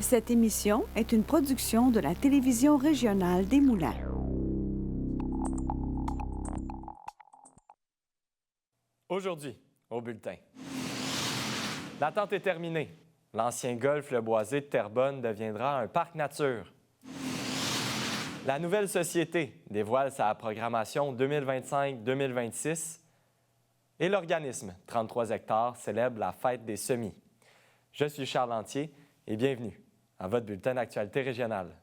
Cette émission est une production de la télévision régionale des Moulins. Aujourd'hui, au bulletin. L'attente est terminée. L'ancien golfe Le Boisé de Terrebonne deviendra un parc nature. La nouvelle société dévoile sa programmation 2025-2026 et l'organisme 33 hectares célèbre la fête des semis. Je suis Charles Lantier et bienvenue à votre bulletin d'actualité régionale.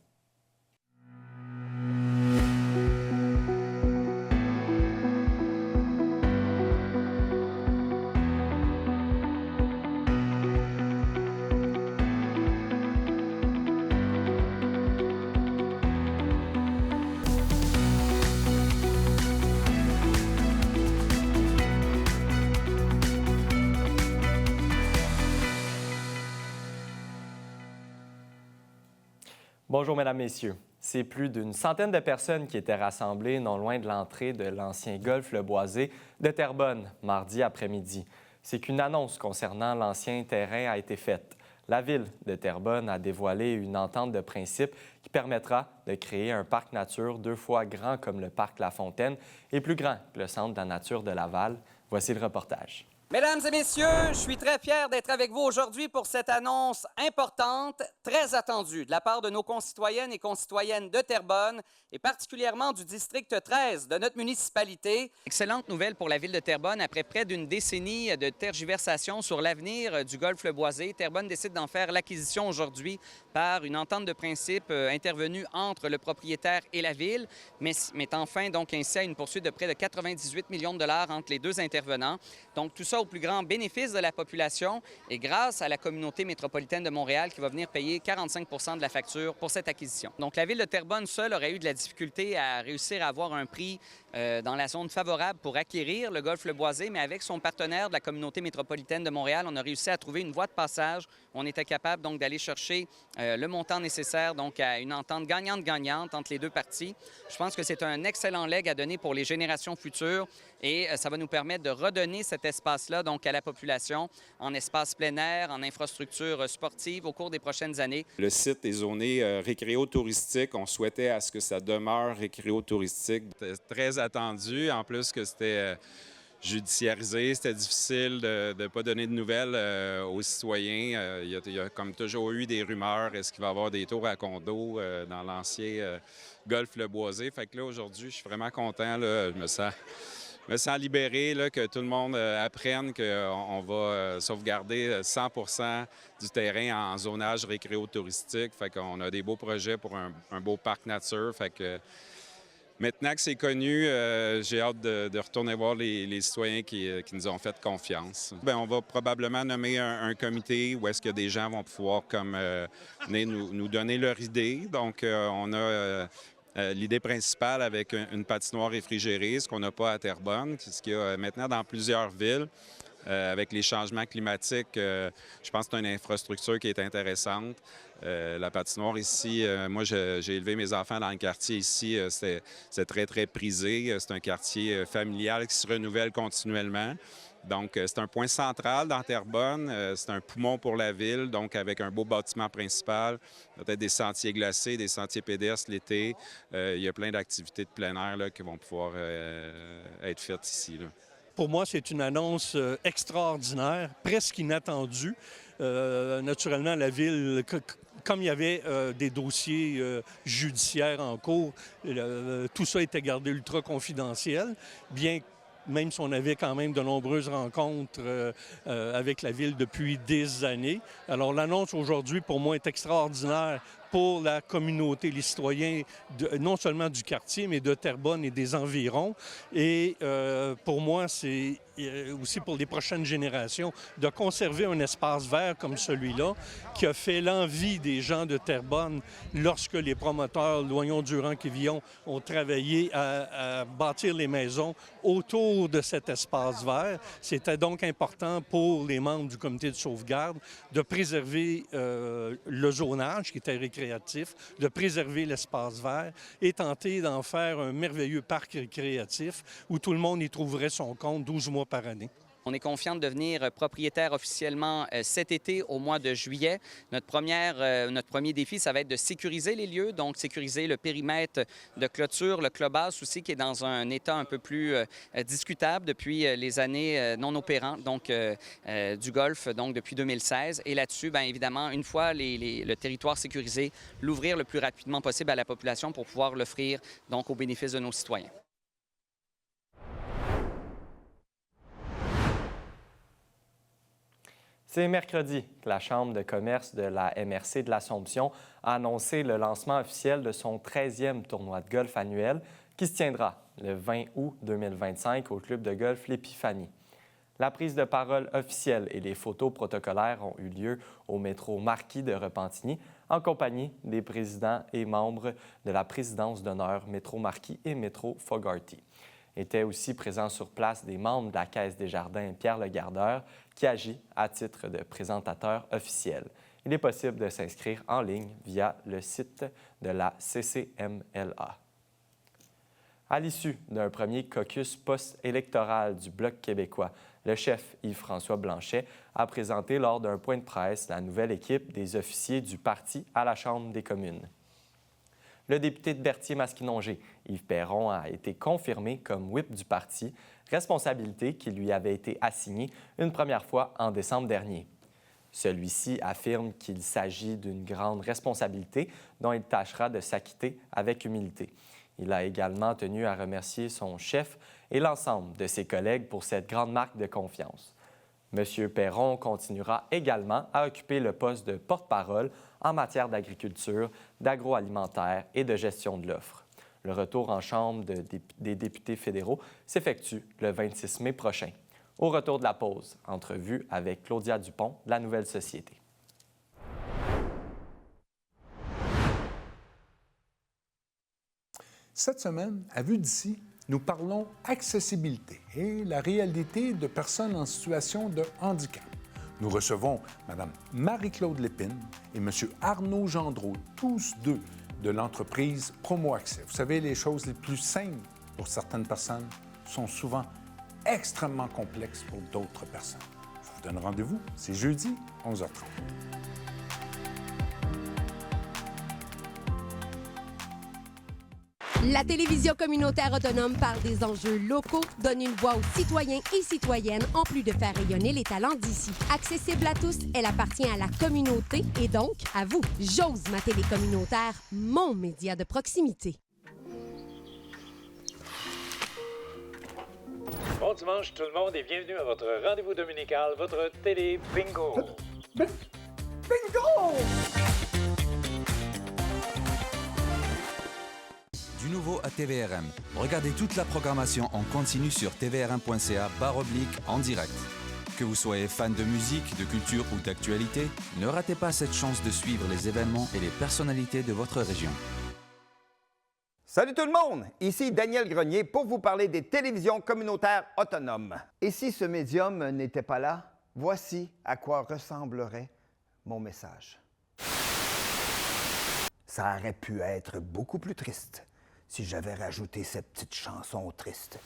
Bonjour, Mesdames, Messieurs. C'est plus d'une centaine de personnes qui étaient rassemblées non loin de l'entrée de l'ancien golfe Le Boisé de Terrebonne, mardi après-midi. C'est qu'une annonce concernant l'ancien terrain a été faite. La Ville de Terrebonne a dévoilé une entente de principe qui permettra de créer un parc nature 2 fois grand comme le parc La Fontaine et plus grand que le Centre de la nature de Laval. Voici le reportage. Mesdames et messieurs, je suis très fier d'être avec vous aujourd'hui pour cette annonce importante, très attendue de la part de nos concitoyennes et concitoyennes de Terrebonne et particulièrement du district 13 de notre municipalité. Excellente nouvelle pour la ville de Terrebonne. Après près d'une décennie de tergiversation sur l'avenir du golfe Le Boisé, Terrebonne décide d'en faire l'acquisition aujourd'hui par une entente de principe intervenue entre le propriétaire et la ville, mettant fin donc ainsi à une poursuite de près de 98 millions de dollars entre les deux intervenants. Donc tout ça au plus grand bénéfice de la population et grâce à la communauté métropolitaine de Montréal qui va venir payer 45 % de la facture pour cette acquisition. Donc la ville de Terrebonne seule aurait eu de la difficulté à réussir à avoir un prix dans la zone favorable pour acquérir le golfe Le Boisé, mais avec son partenaire de la communauté métropolitaine de Montréal, on a réussi à trouver une voie de passage. On était capable donc d'aller chercher le montant nécessaire donc à une entente gagnante-gagnante entre les deux parties. Je pense que c'est un excellent legs à donner pour les générations futures et ça va nous permettre de redonner cet espace-là donc à la population en espace plein air, en infrastructures sportives au cours des prochaines années. Le site est zoné récréo-touristique. On souhaitait à ce que ça demeure récréo-touristique. C'était très attendu, en plus que c'était judiciarisé, c'était difficile de ne pas donner de nouvelles aux citoyens. Il y a comme toujours eu des rumeurs, est-ce qu'il va y avoir des tours à condo dans l'ancien golfe Le Boisé. Fait que là, aujourd'hui, je suis vraiment content, là, je me sens libéré, là, que tout le monde apprenne qu'on va sauvegarder 100 % du terrain en zonage récréo-touristique. Fait qu'on a des beaux projets pour un beau parc nature. Fait que maintenant que c'est connu, j'ai hâte de retourner voir les citoyens qui nous ont fait confiance. Bien, on va probablement nommer un comité où est-ce que des gens vont pouvoir comme, venir nous donner leur idée. Donc, on a l'idée principale avec une patinoire réfrigérée, ce qu'on n'a pas à Terrebonne, ce qu'il y a maintenant dans plusieurs villes. Avec les changements climatiques, je pense que c'est une infrastructure qui est intéressante. La patinoire ici, moi, j'ai élevé mes enfants dans le quartier ici. C'est très, très prisé. C'est un quartier familial qui se renouvelle continuellement. Donc, c'est un point central dans Terrebonne. C'est un poumon pour la ville, donc avec un beau bâtiment principal, peut-être des sentiers glacés, des sentiers pédestres l'été. Il y a plein d'activités de plein air là, qui vont pouvoir être faites ici, là. Pour moi, c'est une annonce extraordinaire, presque inattendue. Naturellement, la Ville, comme il y avait des dossiers judiciaires en cours, tout ça était gardé ultra confidentiel, bien que même si on avait quand même de nombreuses rencontres avec la Ville depuis des années. Alors l'annonce aujourd'hui, pour moi, est extraordinaire pour la communauté, les citoyens, non seulement du quartier, mais de Terrebonne et des environs. Et pour moi, c'est aussi pour les prochaines générations, de conserver un espace vert comme celui-là, qui a fait l'envie des gens de Terrebonne lorsque les promoteurs Loignon-Durand-Quévillon ont travaillé à bâtir les maisons autour de cet espace vert. C'était donc important pour les membres du comité de sauvegarde de préserver le zonage qui était récréatif, de préserver l'espace vert et tenter d'en faire un merveilleux parc récréatif où tout le monde y trouverait son compte 12 mois par année. On est confiant de devenir propriétaire officiellement cet été, au mois de juillet. Notre premier défi, ça va être de sécuriser les lieux, donc sécuriser le périmètre de clôture, le clubhouse aussi, qui est dans un état un peu plus discutable depuis les années non opérantes, donc du golf, donc depuis 2016. Et là-dessus, bien évidemment, une fois le territoire sécurisé, l'ouvrir le plus rapidement possible à la population pour pouvoir l'offrir donc au bénéfice de nos citoyens. C'est mercredi que la Chambre de commerce de la MRC de l'Assomption a annoncé le lancement officiel de son 13e tournoi de golf annuel qui se tiendra le 20 août 2025 au club de golf L'Épiphanie. La prise de parole officielle et les photos protocolaires ont eu lieu au métro Marquis de Repentigny en compagnie des présidents et membres de la présidence d'honneur Métro Marquis et Métro Fogarty. Étaient aussi présents sur place des membres de la Caisse des Jardins Pierre Le Gardeur, qui agit à titre de présentateur officiel. Il est possible de s'inscrire en ligne via le site de la CCMLA. À l'issue d'un premier caucus post-électoral du Bloc québécois, le chef Yves-François Blanchet a présenté lors d'un point de presse la nouvelle équipe des officiers du parti à la Chambre des communes. Le député de Berthier-Masquinongé, Yves Perron, a été confirmé comme whip du parti, responsabilité qui lui avait été assignée une première fois en décembre dernier. Celui-ci affirme qu'il s'agit d'une grande responsabilité dont il tâchera de s'acquitter avec humilité. Il a également tenu à remercier son chef et l'ensemble de ses collègues pour cette grande marque de confiance. M. Perron continuera également à occuper le poste de porte-parole en matière d'agriculture, d'agroalimentaire et de gestion de l'offre. Le retour en Chambre des députés fédéraux s'effectue le 26 mai prochain. Au retour de la pause, entrevue avec Claudia Dupont de la Nouvelle Société. Cette semaine, à Vue d'ici, nous parlons accessibilité et la réalité de personnes en situation de handicap. Nous recevons Mme Marie-Claude Lépine et M. Arnaud Gendreau, tous deux de l'entreprise Promo Accès. Vous savez, les choses les plus simples pour certaines personnes sont souvent extrêmement complexes pour d'autres personnes. Je vous donne rendez-vous, c'est jeudi, 11h30. La télévision communautaire autonome parle des enjeux locaux, donne une voix aux citoyens et citoyennes en plus de faire rayonner les talents d'ici. Accessible à tous, elle appartient à la communauté et donc à vous. J'ose ma télé communautaire, mon média de proximité. Bon dimanche tout le monde et bienvenue à votre rendez-vous dominical, votre télé bingo. Bingo! Du nouveau à TVRM. Regardez toute la programmation en continu sur tvrm.ca/en direct. Que vous soyez fan de musique, de culture ou d'actualité, ne ratez pas cette chance de suivre les événements et les personnalités de votre région. Salut tout le monde! Ici Daniel Grenier pour vous parler des télévisions communautaires autonomes. Et si ce médium n'était pas là, voici à quoi ressemblerait mon message. Ça aurait pu être beaucoup plus triste si j'avais rajouté cette petite chanson triste.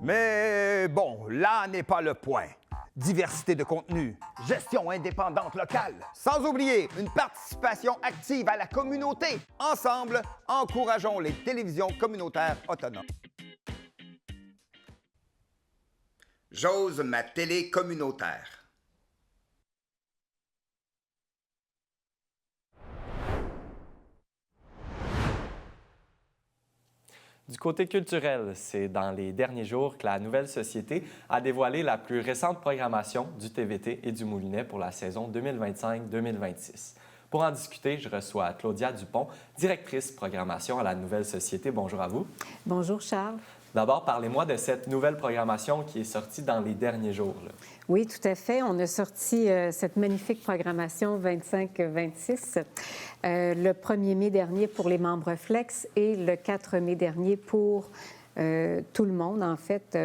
Mais bon, là n'est pas le point. Diversité de contenu, gestion indépendante locale, sans oublier une participation active à la communauté. Ensemble, encourageons les télévisions communautaires autonomes. J'ose ma télé communautaire. Du côté culturel, c'est dans les derniers jours que la Nouvelle Société a dévoilé la plus récente programmation du TVT et du Moulinet pour la saison 2025-2026. Pour en discuter, je reçois Claudia Dupont, directrice programmation à la Nouvelle Société. Bonjour à vous. Bonjour Charles. D'abord, parlez-moi de cette nouvelle programmation qui est sortie dans les derniers jours. Là. Oui, tout à fait. On a sorti cette magnifique programmation 25-26 le 1er mai dernier pour les membres Flex et le 4 mai dernier pour tout le monde, en fait.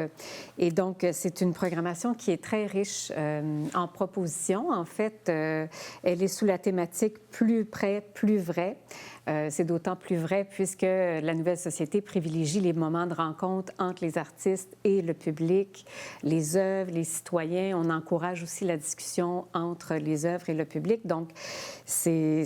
Et donc, c'est une programmation qui est très riche en propositions. En fait, elle est sous la thématique « Plus près, plus vrai ». C'est d'autant plus vrai puisque la nouvelle société privilégie les moments de rencontre entre les artistes et le public, les œuvres, les citoyens. On encourage aussi la discussion entre les œuvres et le public. Donc, c'est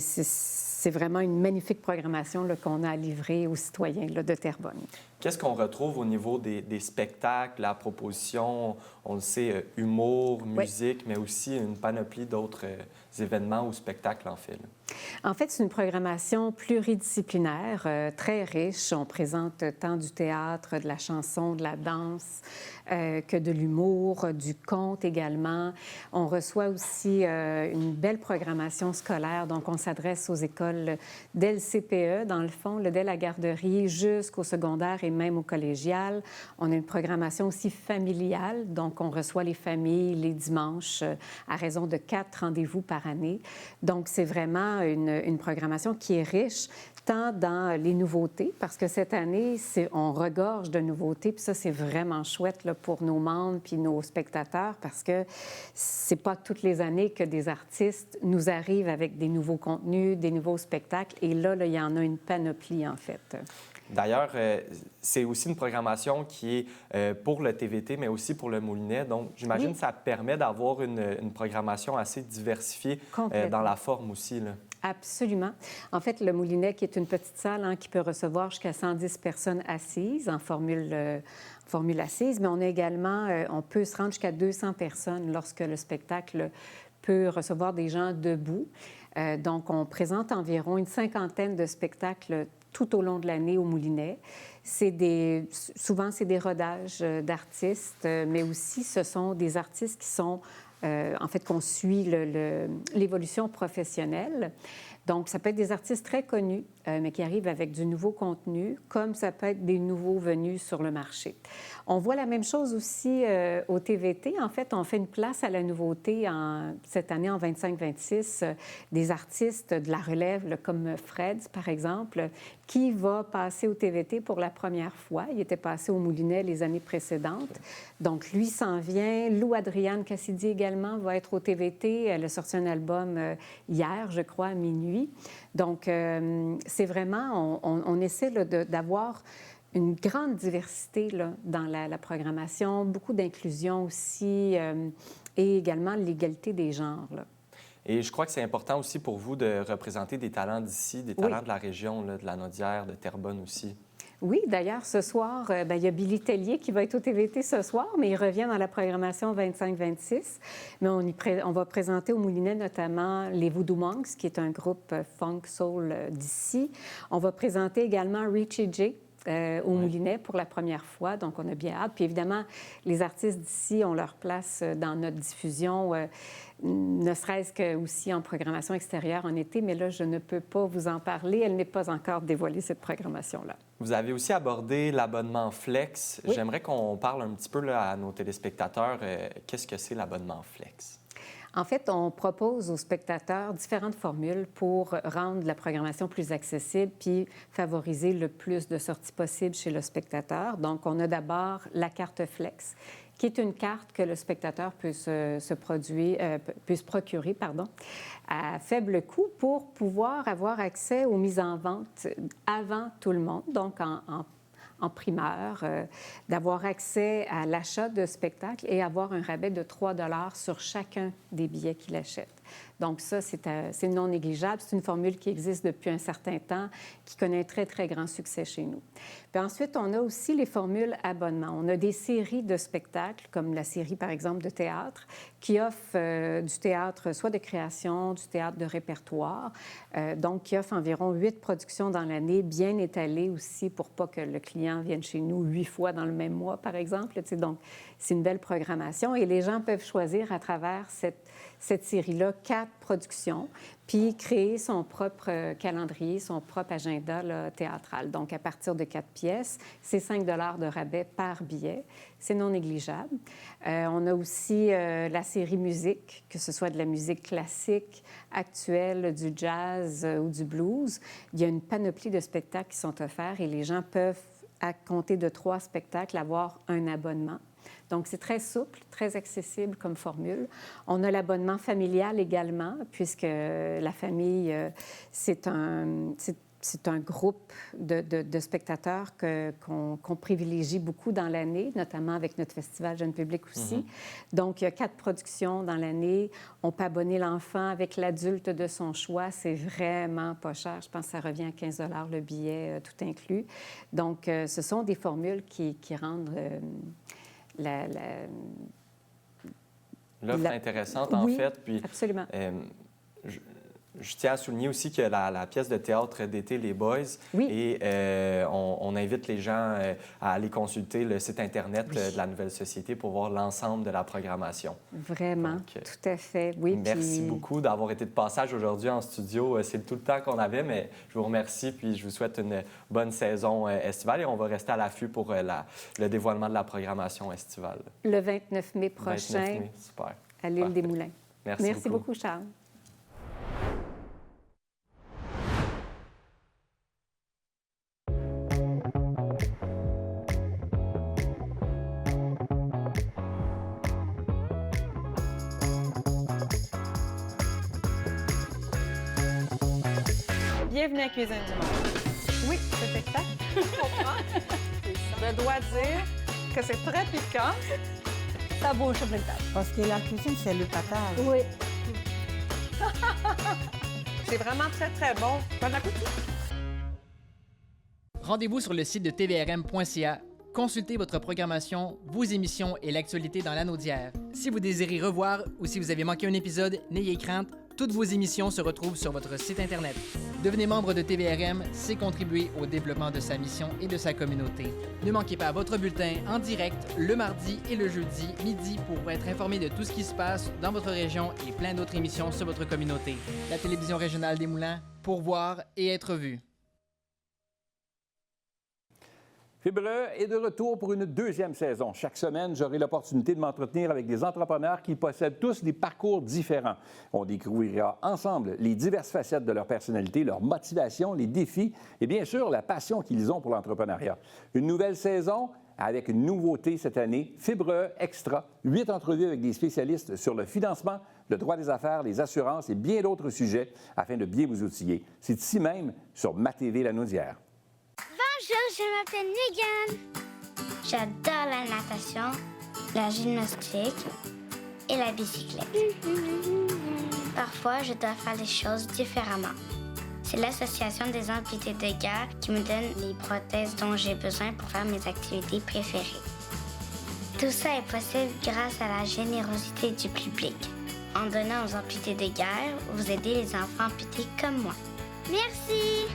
vraiment une magnifique programmation qu'on a à livrer aux citoyens là, de Terrebonne. Qu'est-ce qu'on retrouve au niveau des spectacles, la proposition, on le sait, humour, musique, mais aussi une panoplie d'autres événements ou spectacles, en fait? Là. En fait, c'est une programmation pluridisciplinaire, très riche. On présente tant du théâtre, de la chanson, de la danse, que de l'humour, du conte également. On reçoit aussi une belle programmation scolaire. Donc, on s'adresse aux écoles dès le CPE, dans le fond, dès la garderie jusqu'au secondaire et même au collégial. On a une programmation aussi familiale. Donc, on reçoit les familles les dimanches à raison de 4 rendez-vous par année. Donc, c'est vraiment une programmation qui est riche, tant dans les nouveautés, parce que cette année, on regorge de nouveautés, puis ça, c'est vraiment chouette là, pour nos membres puis nos spectateurs, parce que c'est pas toutes les années que des artistes nous arrivent avec des nouveaux contenus, des nouveaux spectacles, et là, il y en a une panoplie, en fait. D'ailleurs, c'est aussi une programmation qui est pour le TVT, mais aussi pour le Moulinet. Donc, j'imagine que ça permet d'avoir une programmation assez diversifiée dans la forme aussi. Là. Absolument. En fait, le Moulinet, qui est une petite salle qui peut recevoir jusqu'à 110 personnes assises en formule assise, mais on a également, on peut se rendre jusqu'à 200 personnes lorsque le spectacle peut recevoir des gens debout. Donc, on présente environ une 50aine de spectacles tout au long de l'année au Moulinet. Souvent, c'est des rodages d'artistes, mais aussi ce sont des artistes qui sont, en fait, qu'on suit l'évolution professionnelle. Donc, ça peut être des artistes très connus, mais qui arrivent avec du nouveau contenu, comme ça peut être des nouveaux venus sur le marché. On voit la même chose aussi au TVT. En fait, on fait une place à la nouveauté cette année, en 25-26, des artistes de la relève, là, comme Fred, par exemple, qui va passer au TVT pour la première fois. Il était passé au Moulinet les années précédentes. Donc, lui s'en vient. Lou-Adrienne Cassidy également va être au TVT. Elle a sorti un album hier, je crois, à minuit. Donc, c'est vraiment, on essaie là, d'avoir une grande diversité là, dans la programmation, beaucoup d'inclusion aussi, et également l'égalité des genres. Là. Et je crois que c'est important aussi pour vous de représenter des talents d'ici, des talents de la région, là, de la Naudière, de Terrebonne aussi. Oui, d'ailleurs, ce soir, il y a Billy Tellier qui va être au TVT ce soir, mais il revient dans la programmation 25-26. Mais on va présenter au Moulinet notamment les Voodoo Monks, qui est un groupe funk soul d'ici. On va présenter également Richie J. Au Moulinet pour la première fois, donc on a bien hâte. Puis évidemment, les artistes d'ici ont leur place dans notre diffusion, ne serait-ce qu'aussi en programmation extérieure en été, mais là, je ne peux pas vous en parler. Elle n'est pas encore dévoilée, cette programmation-là. Vous avez aussi abordé l'abonnement Flex. Oui. J'aimerais qu'on parle un petit peu là, à nos téléspectateurs. Qu'est-ce que c'est l'abonnement Flex? En fait, on propose aux spectateurs différentes formules pour rendre la programmation plus accessible puis favoriser le plus de sorties possibles chez le spectateur. Donc, on a d'abord la carte Flex, qui est une carte que le spectateur peut se procurer à faible coût pour pouvoir avoir accès aux mises en vente avant tout le monde, donc en primeur, d'avoir accès à l'achat de spectacles et avoir un rabais de 3 $ sur chacun des billets qu'il achète. Donc ça, c'est non négligeable. C'est une formule qui existe depuis un certain temps, qui connaît un très, très grand succès chez nous. Puis ensuite, on a aussi les formules abonnement. On a des séries de spectacles, comme la série, par exemple, de théâtre, qui offre du théâtre soit de création, du théâtre de répertoire, donc qui offre environ 8 productions dans l'année, bien étalées aussi pour pas que le client vienne chez nous 8 fois dans le même mois, par exemple. Donc, c'est une belle programmation et les gens peuvent choisir à travers cette série-là 4 productions, puis créer son propre calendrier, son propre agenda là, théâtral. Donc, à partir de 4 pièces, c'est 5 $ de rabais par billet. C'est non négligeable. On a aussi la série musique, que ce soit de la musique classique, actuelle, du jazz ou du blues. Il y a une panoplie de spectacles qui sont offerts et les gens peuvent à compter de 3 spectacles, avoir un abonnement. Donc, c'est très souple, très accessible comme formule. On a l'abonnement familial également, puisque la famille, c'est un groupe de spectateurs qu'on privilégie beaucoup dans l'année, notamment avec notre festival Jeune Public aussi. Donc, il y a 4 productions dans l'année. On peut abonner l'enfant avec l'adulte de son choix. C'est vraiment pas cher. Je pense que ça revient à 15 $ le billet, tout inclus. Donc, ce sont des formules qui rendent l'offre intéressante, en fait. Puis, absolument. Je tiens à souligner aussi que la pièce de théâtre d'été, Les Boys, et on invite les gens à aller consulter le site Internet de la Nouvelle Société pour voir l'ensemble de la programmation. Vraiment, donc, tout à fait, oui. Merci beaucoup d'avoir été de passage aujourd'hui en studio. C'est tout le temps qu'on avait, mais je vous remercie, puis je vous souhaite une bonne saison estivale et on va rester à l'affût pour le dévoilement de la programmation estivale. Le 29 mai prochain, 29 mai, super. À l'île des Moulins. Merci beaucoup, Charles. Bienvenue à Cuisine du Monde. Oui, c'est exact. Je comprends. Je dois dire que c'est très piquant. Ça bouge sur le table. Parce que la cuisine, c'est le patage. Oui. C'est vraiment très, très bon. Bon appétit. Rendez-vous sur le site de tvrm.ca. Consultez votre programmation, vos émissions et l'actualité dans l'Anaudière. Si vous désirez revoir ou si vous avez manqué un épisode, n'ayez crainte. Toutes vos émissions se retrouvent sur votre site Internet. Devenez membre de TVRM, c'est contribuer au développement de sa mission et de sa communauté. Ne manquez pas votre bulletin en direct le mardi et le jeudi midi pour être informé de tout ce qui se passe dans votre région et plein d'autres émissions sur votre communauté. La télévision régionale des Moulins, pour voir et être vue. Fibreux est de retour pour une 2e saison. Chaque semaine, j'aurai l'opportunité de m'entretenir avec des entrepreneurs qui possèdent tous des parcours différents. On découvrira ensemble les diverses facettes de leur personnalité, leur motivation, les défis et bien sûr la passion qu'ils ont pour l'entrepreneuriat. Une nouvelle saison avec une nouveauté cette année, Fibreux Extra, 8 entrevues avec des spécialistes sur le financement, le droit des affaires, les assurances et bien d'autres sujets afin de bien vous outiller. C'est ici même sur Ma TV Lanaudière. Bonjour, je m'appelle Megan. J'adore la natation, la gymnastique et la bicyclette. Parfois, je dois faire les choses différemment. C'est l'association des amputés de guerre qui me donne les prothèses dont j'ai besoin pour faire mes activités préférées. Tout ça est possible grâce à la générosité du public. En donnant aux amputés de guerre, vous aidez les enfants amputés comme moi. Merci!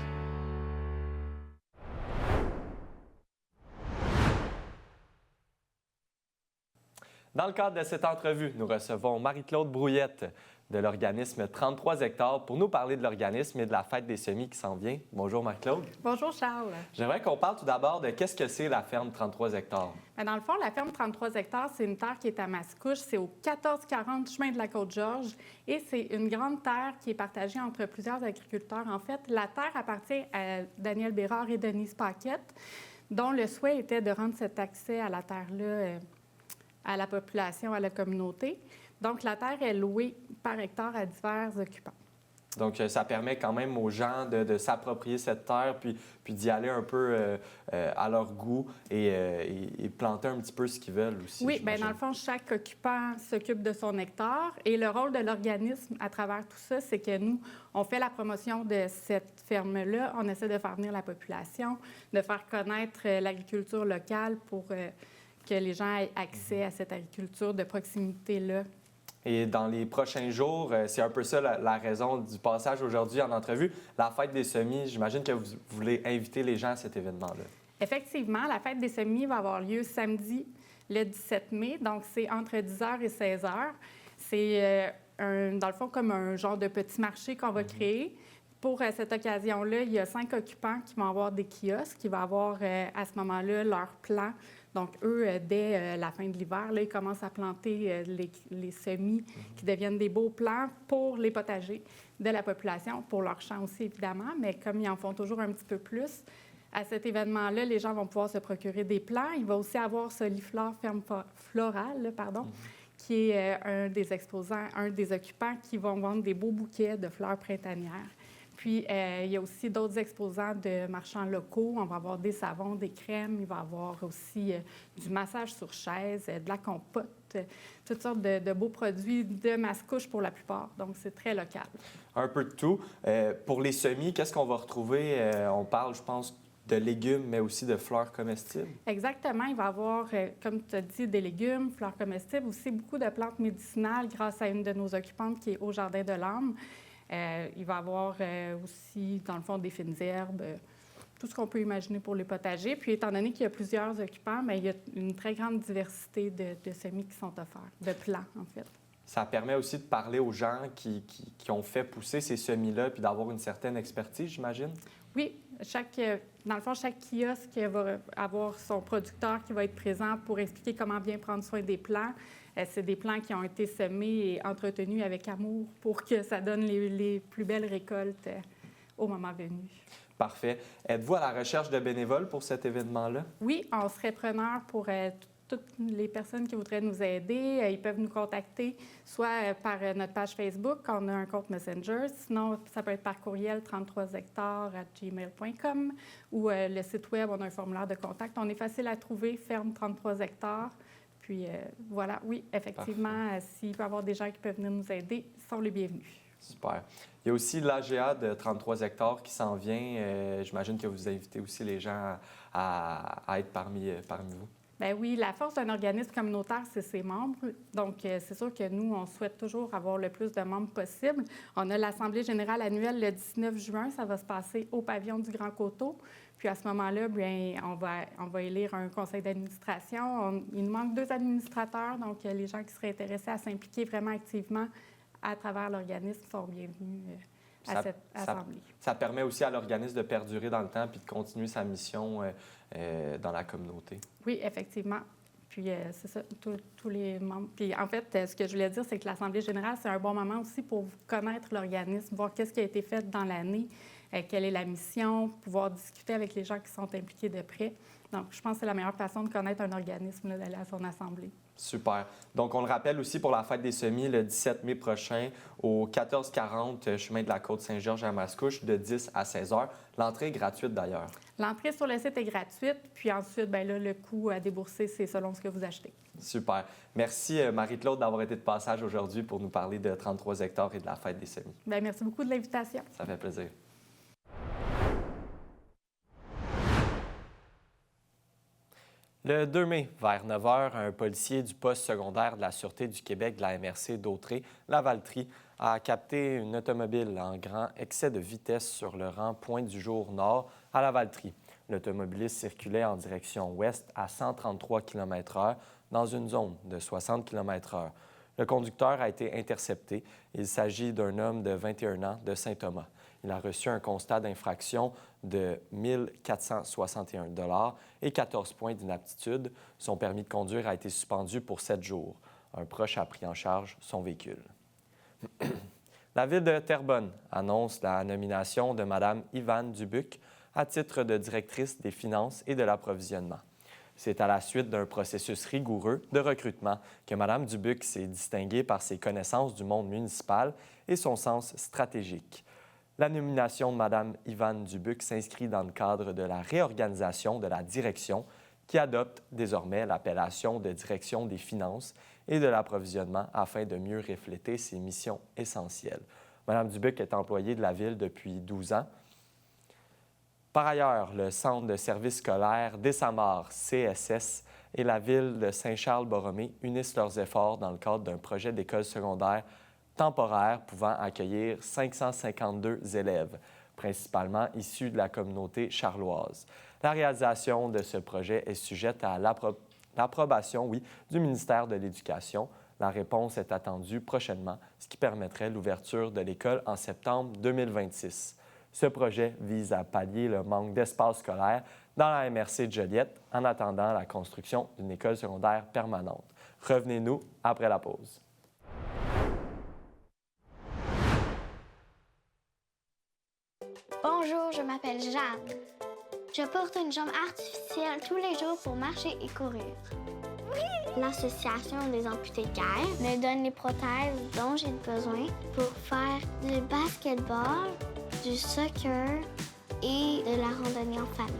Dans le cadre de cette entrevue, nous recevons Marie-Claude Brouillette de l'organisme 33 hectares pour nous parler de l'organisme et de la fête des semis qui s'en vient. Bonjour Marie-Claude. Bonjour Charles. J'aimerais qu'on parle tout d'abord de qu'est-ce que c'est la ferme 33 hectares. Bien, dans le fond, la ferme 33 hectares, c'est une terre qui est à Mascouche. C'est au 1440 chemin de la Côte-Georges et c'est une grande terre qui est partagée entre plusieurs agriculteurs. En fait, la terre appartient à Daniel Bérard et Denise Paquette, dont le souhait était de rendre cet accès à la terre-là à la population, à la communauté. Donc, la terre est louée par hectare à divers occupants. Donc, ça permet quand même aux gens de s'approprier cette terre puis d'y aller un peu à leur goût et planter un petit peu ce qu'ils veulent aussi. Oui, bien, dans le fond, chaque occupant s'occupe de son hectare. Et le rôle de l'organisme à travers tout ça, c'est que nous, on fait la promotion de cette ferme-là. On essaie de faire venir la population, de faire connaître l'agriculture locale pour que les gens aient accès à cette agriculture de proximité-là. Et dans les prochains jours, c'est un peu ça la raison du passage aujourd'hui en entrevue. La fête des semis, j'imagine que vous voulez inviter les gens à cet événement-là. Effectivement, la fête des semis va avoir lieu samedi, le 17 mai. Donc, c'est entre 10h et 16h. C'est, dans le fond, comme un genre de petit marché qu'on va créer. Pour cette occasion-là, il y a 5 occupants qui vont avoir des kiosques, qui vont avoir à ce moment-là leur plan. Donc, eux, dès la fin de l'hiver, là, ils commencent à planter les semis qui deviennent des beaux plants pour les potagers de la population, pour leurs champs aussi, évidemment. Mais comme ils en font toujours un petit peu plus, À cet événement-là, les gens vont pouvoir se procurer des plants. Il va aussi avoir Soliflore Ferme Florale, qui est un des exposants, un des occupants qui vont vendre des beaux bouquets de fleurs printanières. Puis, il y a aussi d'autres exposants de marchands locaux. On va avoir des savons, des crèmes. Il va y avoir aussi du massage sur chaise, de la compote, toutes sortes de beaux produits de masse-couche pour la plupart. Donc, c'est très local. Un peu de tout. Pour les semis, qu'est-ce qu'on va retrouver? On parle, je pense, de légumes, mais aussi de fleurs comestibles. Exactement. Il va y avoir, comme tu as dit, des légumes, fleurs comestibles, aussi beaucoup de plantes médicinales grâce à une de nos occupantes qui est au Jardin de l'Âme. Il va y avoir aussi, dans le fond, des fines herbes, tout ce qu'on peut imaginer pour les potagers. Puis, étant donné qu'il y a plusieurs occupants, bien, il y a une très grande diversité de semis qui sont offerts, de plants, en fait. Ça permet aussi de parler aux gens qui ont fait pousser ces semis-là puis d'avoir une certaine expertise, j'imagine? Oui. Dans le fond, chaque kiosque va avoir son producteur qui va être présent pour expliquer comment bien prendre soin des plants. C'est des plants qui ont été semés et entretenus avec amour pour que ça donne les plus belles récoltes au moment venu. Parfait. Êtes-vous à la recherche de bénévoles pour cet événement-là? Oui, on serait preneur pour toutes les personnes qui voudraient nous aider. Ils peuvent nous contacter soit par notre page Facebook, on a un compte Messenger, sinon ça peut être par courriel 33hectares@gmail.com ou le site web, on a un formulaire de contact. On est facile à trouver, ferme 33 hectares. Puis voilà, oui, effectivement, s'il peut y avoir des gens qui peuvent venir nous aider, ils sont les bienvenus. Super. Il y a aussi l'AGA de 33 hectares qui s'en vient. J'imagine que vous invitez aussi les gens à être parmi vous. Bien oui, la force d'un organisme communautaire, c'est ses membres. Donc, c'est sûr que nous, on souhaite toujours avoir le plus de membres possible. On a l'Assemblée générale annuelle le 19 juin. Ça va se passer au pavillon du Grand Coteau. Puis à ce moment-là, bien, on va élire un conseil d'administration. Il nous manque 2 administrateurs. Donc, les gens qui seraient intéressés à s'impliquer vraiment activement à travers l'organisme sont bienvenus à cette assemblée. Ça permet aussi à l'organisme de perdurer dans le temps puis de continuer sa mission dans la communauté. Oui, effectivement. Puis c'est ça, tous les membres. Puis en fait, ce que je voulais dire, c'est que l'Assemblée générale, c'est un bon moment aussi pour connaître l'organisme, voir qu'est-ce qui a été fait dans l'année, quelle est la mission, pouvoir discuter avec les gens qui sont impliqués de près. Donc, je pense que c'est la meilleure façon de connaître un organisme, d'aller à son assemblée. Super. Donc, on le rappelle aussi pour la fête des semis le 17 mai prochain au 1440 chemin de la Côte-Saint-Georges à Mascouche de 10 à 16 heures. L'entrée est gratuite d'ailleurs. L'entrée sur le site est gratuite. Puis ensuite, bien là, le coût à débourser, c'est selon ce que vous achetez. Super. Merci, Marie-Claude, d'avoir été de passage aujourd'hui pour nous parler de 33 hectares et de la fête des semis. Bien, merci beaucoup de l'invitation. Ça fait plaisir. Le 2 mai, vers 9 h, un policier du poste secondaire de la Sûreté du Québec de la MRC d'Autrey-Lavaltrie a capté une automobile en grand excès de vitesse sur le rang Pointe-du-Jour-Nord à Lavaltrie. L'automobiliste circulait en direction ouest à 133 km/h dans une zone de 60 km/h. Le conducteur a été intercepté. Il s'agit d'un homme de 21 ans de Saint-Thomas. Il a reçu un constat d'infraction de 1 461 $ et 14 points d'inaptitude. Son permis de conduire a été suspendu pour 7 jours. Un proche a pris en charge son véhicule. La Ville de Terrebonne annonce la nomination de Mme Yvanne Dubuc à titre de directrice des finances et de l'approvisionnement. C'est à la suite d'un processus rigoureux de recrutement que Mme Dubuc s'est distinguée par ses connaissances du monde municipal et son sens stratégique. La nomination de Mme Yvanne Dubuc s'inscrit dans le cadre de la réorganisation de la direction qui adopte désormais l'appellation de direction des finances et de l'approvisionnement afin de mieux refléter ses missions essentielles. Mme Dubuc est employée de la Ville depuis 12 ans. Par ailleurs, le Centre de services scolaires d'Essamar, CSS, et la Ville de Saint-Charles-Borromée unissent leurs efforts dans le cadre d'un projet d'école secondaire temporaire pouvant accueillir 552 élèves, principalement issus de la communauté charloise. La réalisation de ce projet est sujette à l'approbation, du ministère de l'Éducation. La réponse est attendue prochainement, ce qui permettrait l'ouverture de l'école en septembre 2026. Ce projet vise à pallier le manque d'espace scolaire dans la MRC de Joliette en attendant la construction d'une école secondaire permanente. Revenez-nous après la pause. Bonjour, je m'appelle Jeanne. Je porte une jambe artificielle tous les jours pour marcher et courir. L'Association des amputés de guerre me donne les prothèses dont j'ai besoin pour faire du basketball, du soccer et de la randonnée en famille.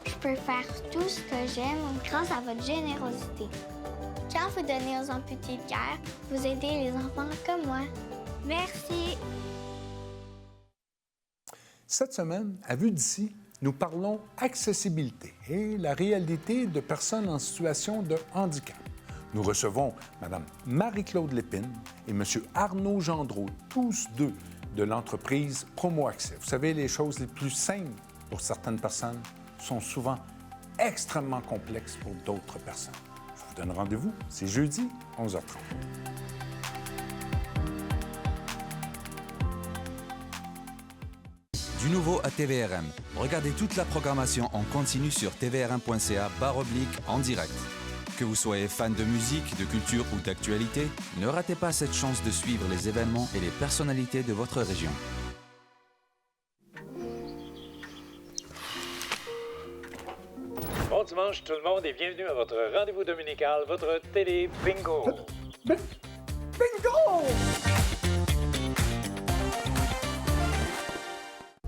Je peux faire tout ce que j'aime grâce à votre générosité. Quand vous donnez aux amputés de guerre, vous aidez les enfants comme moi. Merci. Cette semaine, à Vue d'ici, nous parlons accessibilité et la réalité de personnes en situation de handicap. Nous recevons Mme Marie-Claude Lépine et M. Arnaud Gendreau, tous deux de l'entreprise Promo Accès. Vous savez, les choses les plus simples pour certaines personnes sont souvent extrêmement complexes pour d'autres personnes. Je vous donne rendez-vous, c'est jeudi, 11h30. Du nouveau à TVRM. Regardez toute la programmation en continu sur tvrm.ca/en direct. Que vous soyez fan de musique, de culture ou d'actualité, ne ratez pas cette chance de suivre les événements et les personnalités de votre région. Bon dimanche tout le monde et bienvenue à votre rendez-vous dominical, votre télé bingo. Bingo!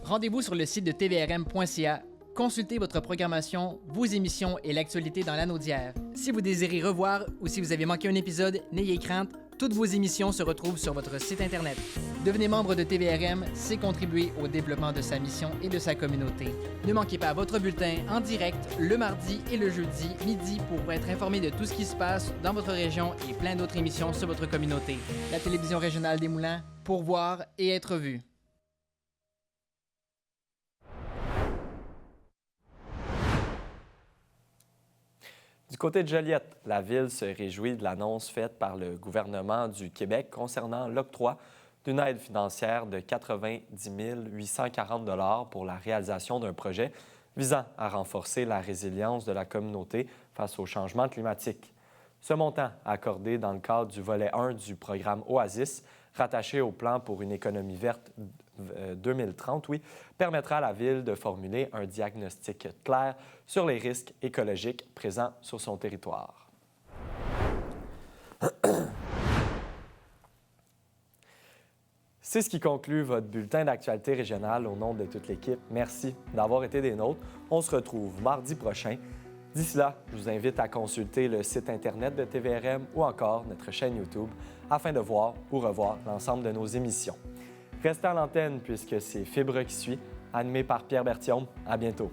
Rendez-vous sur le site de tvrm.ca. Consultez votre programmation, vos émissions et l'actualité dans l'anneau d'hier. Si vous désirez revoir ou si vous avez manqué un épisode, n'ayez crainte, toutes vos émissions se retrouvent sur votre site Internet. Devenez membre de TVRM, c'est contribuer au développement de sa mission et de sa communauté. Ne manquez pas votre bulletin en direct le mardi et le jeudi midi pour être informé de tout ce qui se passe dans votre région et plein d'autres émissions sur votre communauté. La télévision régionale des Moulins, pour voir et être vu. Du côté de Joliette, la Ville se réjouit de l'annonce faite par le gouvernement du Québec concernant l'octroi d'une aide financière de 90 840 $ pour la réalisation d'un projet visant à renforcer la résilience de la communauté face au changement climatique. Ce montant, accordé dans le cadre du volet 1 du programme Oasis, rattaché au plan pour une économie verte 2030, permettra à la Ville de formuler un diagnostic clair sur les risques écologiques présents sur son territoire. C'est ce qui conclut votre bulletin d'actualité régionale au nom de toute l'équipe. Merci d'avoir été des nôtres. On se retrouve mardi prochain. D'ici là, je vous invite à consulter le site Internet de TVRM ou encore notre chaîne YouTube afin de voir ou revoir l'ensemble de nos émissions. Restez à l'antenne puisque c'est Fibre qui suit, animé par Pierre Berthiaume. À bientôt.